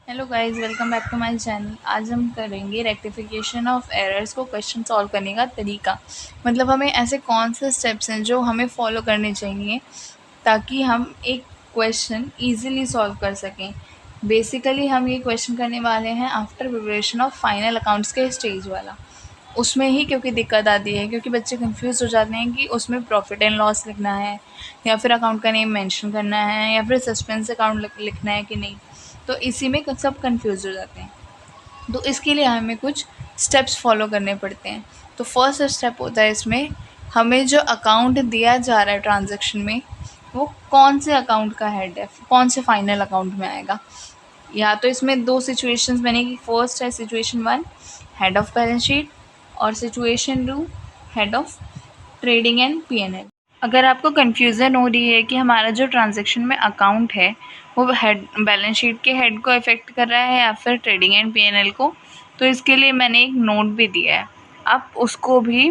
Hello guys, welcome back to my channel. आज हम करेंगे रेक्टिफिकेशन ऑफ एरर्स को क्वेश्चन सॉल्व करने का तरीका। मतलब हमें ऐसे कौन से स्टेप्स हैं जो हमें फॉलो करने चाहिए ताकि हम एक क्वेश्चन इजीली सॉल्व कर सकें। बेसिकली हम ये क्वेश्चन करने वाले हैं after preparation of final accounts के स्टेज वाला। उसमें ही क्योंकि दिक्कत आती है, क्योंकि बच्चे कंफ्यूज हो जाते हैं कि उसमें प्रॉफिट एंड लॉस लिखना है या फिर अकाउंट का नेम मेंशन करना है या फिर सस्पेंस अकाउंट लिखना है कि नहीं। तो इसी में सब कंफ्यूज हो जाते हैं। तो इसके लिए हमें कुछ स्टेप्स फॉलो करने पड़ते हैं। तो फर्स्ट स्टेप होता है इसमें, हमें जो अकाउंट दिया जा रहा है ट्रांजैक्शन में वो कौन से अकाउंट का हेड है, कौन से फाइनल अकाउंट में आएगा। या तो इसमें दो सिचुएशंस बनेगी। फर्स्ट है situation 1, head of balance sheet, और situation 2, head of trading and P&L। अगर आपको कन्फ्यूज़न हो रही है कि हमारा जो ट्रांजैक्शन में अकाउंट है वो हेड बैलेंस शीट के हेड को अफेक्ट कर रहा है या फिर ट्रेडिंग एंड P&L को, तो इसके लिए मैंने एक नोट भी दिया है, आप उसको भी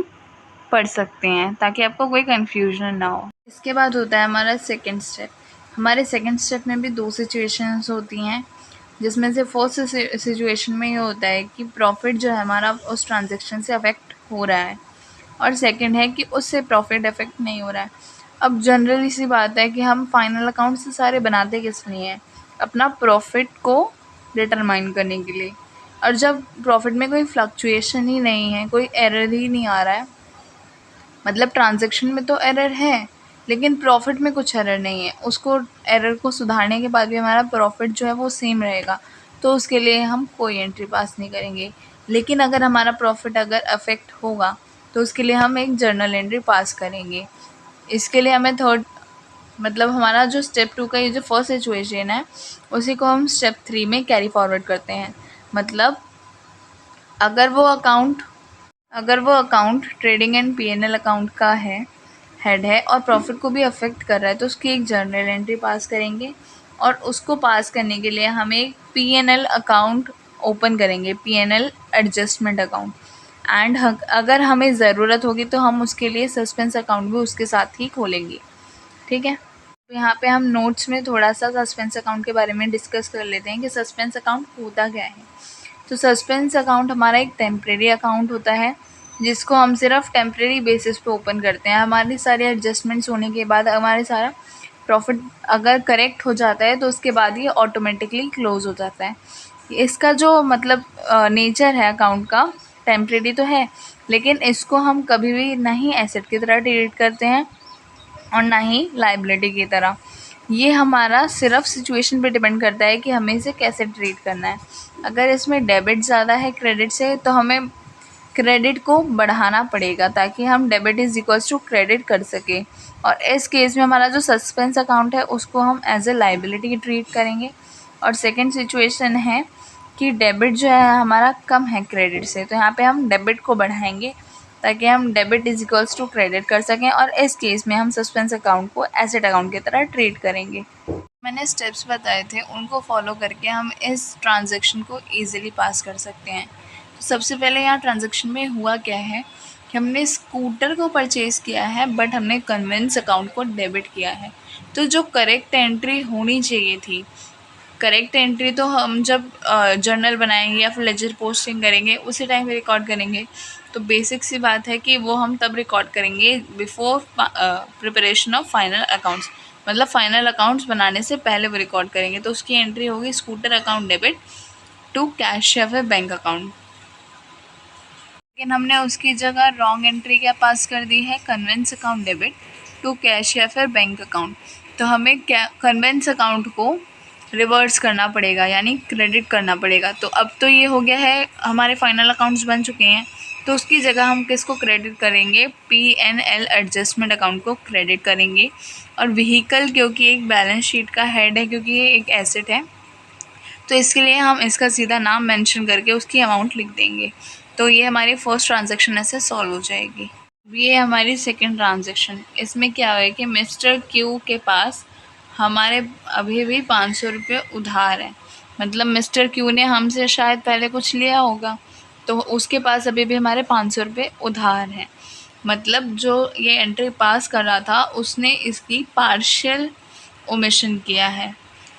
पढ़ सकते हैं ताकि आपको कोई कन्फ्यूजन ना हो। इसके बाद होता है हमारा सेकंड स्टेप। हमारे सेकंड स्टेप में भी दो सिचुएशंस होती हैं, जिसमें से फर्स्ट सिचुएशन में ये होता है कि प्रॉफिट जो है हमारा उस ट्रांजैक्शन से अफेक्ट हो रहा है, और सेकंड है कि उससे प्रॉफिट अफेक्ट नहीं हो रहा है। अब जनरली सी बात है कि हम फाइनल अकाउंट से सारे बनाते किस लिए हैं, अपना प्रॉफिट को डिटरमाइन करने के लिए। और जब प्रॉफिट में कोई फ्लक्चुएशन ही नहीं है, कोई एरर ही नहीं आ रहा है, मतलब ट्रांजैक्शन में तो एरर है लेकिन प्रॉफिट में कुछ एरर नहीं है, उसको एरर को सुधारने के बाद भी हमारा प्रॉफिट जो है वो सेम रहेगा, तो उसके लिए हम कोई एंट्री पास नहीं करेंगे। लेकिन अगर हमारा प्रॉफिट अगर अफेक्ट होगा तो उसके लिए हम एक जर्नल एंट्री पास करेंगे। इसके लिए हमें थर्ड, मतलब हमारा जो स्टेप 2 का ये जो फर्स्ट सिचुएशन है उसी को हम स्टेप 3 में कैरी फॉरवर्ड करते हैं। मतलब अगर वो account trading and P&L account का है, हेड है, और प्रॉफिट को भी अफेक्ट कर रहा है, तो उसकी एक जर्नल एंट्री पास करेंगे। और उसको पास करने के लिए हम एक P&L अकाउंट ओपन करेंगे, P&L एडजस्टमेंट अकाउंट। एंड अगर हमें ज़रूरत होगी तो हम उसके लिए सस्पेंस अकाउंट भी उसके साथ ही खोलेंगे। ठीक है, तो यहाँ पे हम नोट्स में थोड़ा सा सस्पेंस अकाउंट के बारे में डिस्कस कर लेते हैं कि सस्पेंस अकाउंट होता क्या है। तो सस्पेंस अकाउंट हमारा एक टेम्प्रेरी अकाउंट होता है जिसको हम सिर्फ टेम्प्रेरी बेसिस पे ओपन करते हैं। हमारी सारी एडजस्टमेंट्स होने के बाद हमारे सारा प्रॉफिट अगर करेक्ट हो जाता है तो उसके बाद ये ऑटोमेटिकली क्लोज हो जाता है। इसका जो मतलब नेचर है अकाउंट का, टेम्प्रेरी तो है लेकिन इसको हम कभी भी नहीं एसेट की तरह ट्रीट करते हैं और ना ही लाइबिलिटी की तरह। ये हमारा सिर्फ सिचुएशन पे डिपेंड करता है कि हमें इसे कैसे ट्रीट करना है। अगर इसमें डेबिट ज़्यादा है क्रेडिट से तो हमें क्रेडिट को बढ़ाना पड़ेगा ताकि हम debit is equals to credit कर सकें। और इस केस में हमारा जो सस्पेंस अकाउंट है उसको हम एज ए लाइबिलिटी ट्रीट करेंगे। और सेकेंड सिचुएशन है कि डेबिट जो है हमारा कम है क्रेडिट से, तो यहाँ पे हम डेबिट को बढ़ाएंगे ताकि हम debit is equals to credit कर सकें। और इस केस में हम सस्पेंस अकाउंट को एसेट अकाउंट की तरह ट्रीट करेंगे। मैंने स्टेप्स बताए थे उनको फॉलो करके हम इस ट्रांजैक्शन को ईजिली पास कर सकते हैं। तो सबसे पहले यहाँ ट्रांजैक्शन में हुआ क्या है कि हमने स्कूटर को परचेज़ किया है बट हमने कन्वेंस अकाउंट को डेबिट किया है। तो जो करेक्ट एंट्री होनी चाहिए थी, करेक्ट एंट्री तो हम जब जर्नल बनाएंगे या फिर लेजर पोस्टिंग करेंगे उसी टाइम पे रिकॉर्ड करेंगे। तो बेसिक सी बात है कि वो हम तब रिकॉर्ड करेंगे before preparation of final accounts, मतलब फाइनल अकाउंट्स बनाने से पहले वो रिकॉर्ड करेंगे। तो उसकी एंट्री होगी scooter account debit to cash या फिर बैंक अकाउंट। लेकिन हमने उसकी जगह रॉन्ग एंट्री क्या पास कर दी है, conveyance account debit to cash या फिर बैंक अकाउंट। तो हमें क्या कन्वेंस अकाउंट को रिवर्स करना पड़ेगा, यानी क्रेडिट करना पड़ेगा। तो अब तो ये हो गया है, हमारे फाइनल अकाउंट्स बन चुके हैं, तो उसकी जगह हम किसको क्रेडिट करेंगे, P&L एडजस्टमेंट अकाउंट को क्रेडिट करेंगे। और व्हीकल क्योंकि एक बैलेंस शीट का हेड है, क्योंकि ये एक एसेट है, तो इसके लिए हम इसका सीधा नाम मेंशन करके उसकी अमाउंट लिख देंगे। तो ये हमारी फर्स्ट ट्रांजैक्शन ऐसे सॉल्व हो जाएगी। ये हमारी सेकंड ट्रांजैक्शन, इसमें क्या है कि मिस्टर क्यू के पास हमारे अभी भी 500 रुपये उधार है। मतलब मिस्टर क्यू ने हमसे शायद पहले कुछ लिया होगा, तो उसके पास अभी भी हमारे 500 रुपये उधार हैं। मतलब जो ये एंट्री पास कर रहा था उसने इसकी पार्शियल ओमिशन किया है।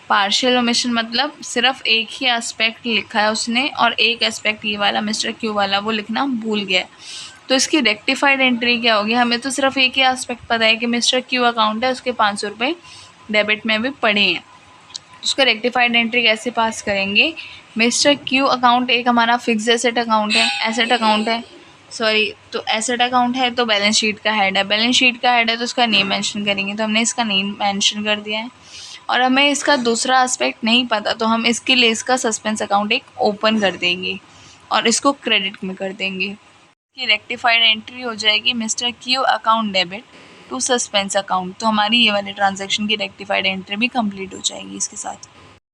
पार्शियल ओमिशन मतलब सिर्फ एक ही एस्पेक्ट लिखा है उसने और एक एस्पेक्ट ये वाला मिस्टर क्यू वाला वो लिखना भूल गया है। तो इसकी रेक्टिफाइड एंट्री क्या होगी? हमें तो सिर्फ एक ही एस्पेक्ट पता है कि मिस्टर क्यू अकाउंट है, उसके 500 रुपये डेबिट में भी पड़े हैं। उसका रेक्टिफाइड एंट्री कैसे पास करेंगे? मिस्टर क्यू अकाउंट एक हमारा फिक्स एसेट अकाउंट है, एसेट अकाउंट है सॉरी, तो एसेट अकाउंट है तो बैलेंस शीट का हेड है, बैलेंस शीट का हेड है तो उसका नेम मेंशन करेंगे, तो हमने इसका नेम मेंशन कर दिया है। और हमें इसका दूसरा एस्पेक्ट नहीं पता तो हम इसके लिए इसका सस्पेंस अकाउंट एक ओपन कर देंगे और इसको क्रेडिट में कर देंगे। की रेक्टिफाइड एंट्री हो जाएगी mister Q account debit to suspense account. तो हमारी ये वाली ट्रांजैक्शन की रेक्टिफाइड एंट्री भी कंप्लीट हो जाएगी इसके साथ।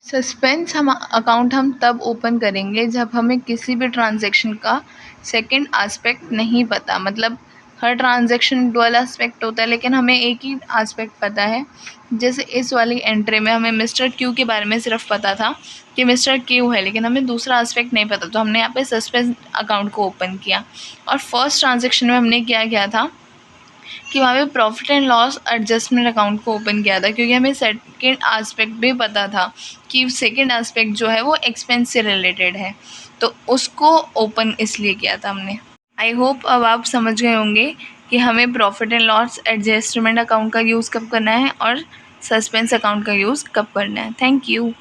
सस्पेंस हम अकाउंट हम तब ओपन करेंगे जब हमें किसी भी ट्रांजैक्शन का सेकंड एस्पेक्ट नहीं पता। मतलब हर ट्रांजैक्शन डुअल एस्पेक्ट होता है लेकिन हमें एक ही एस्पेक्ट पता है। जैसे इस वाली एंट्री में हमें मिस्टर क्यू के बारे में सिर्फ पता था कि मिस्टर क्यू है, लेकिन हमें दूसरा एस्पेक्ट नहीं पता, तो हमने यहाँ पे सस्पेंस अकाउंट को ओपन किया। और फर्स्ट ट्रांजैक्शन में हमने क्या किया था कि वहाँ पे profit and loss adjustment account को ओपन किया था, क्योंकि हमें सेकंड एस्पेक्ट भी पता था कि सेकंड एस्पेक्ट जो है वो एक्सपेंस से रिलेटेड है, तो उसको ओपन इसलिए किया था हमने। आई होप अब आप समझ गए होंगे कि हमें profit and loss adjustment account का यूज़ कब करना है और सस्पेंस अकाउंट का यूज़ कब करना है। Thank you.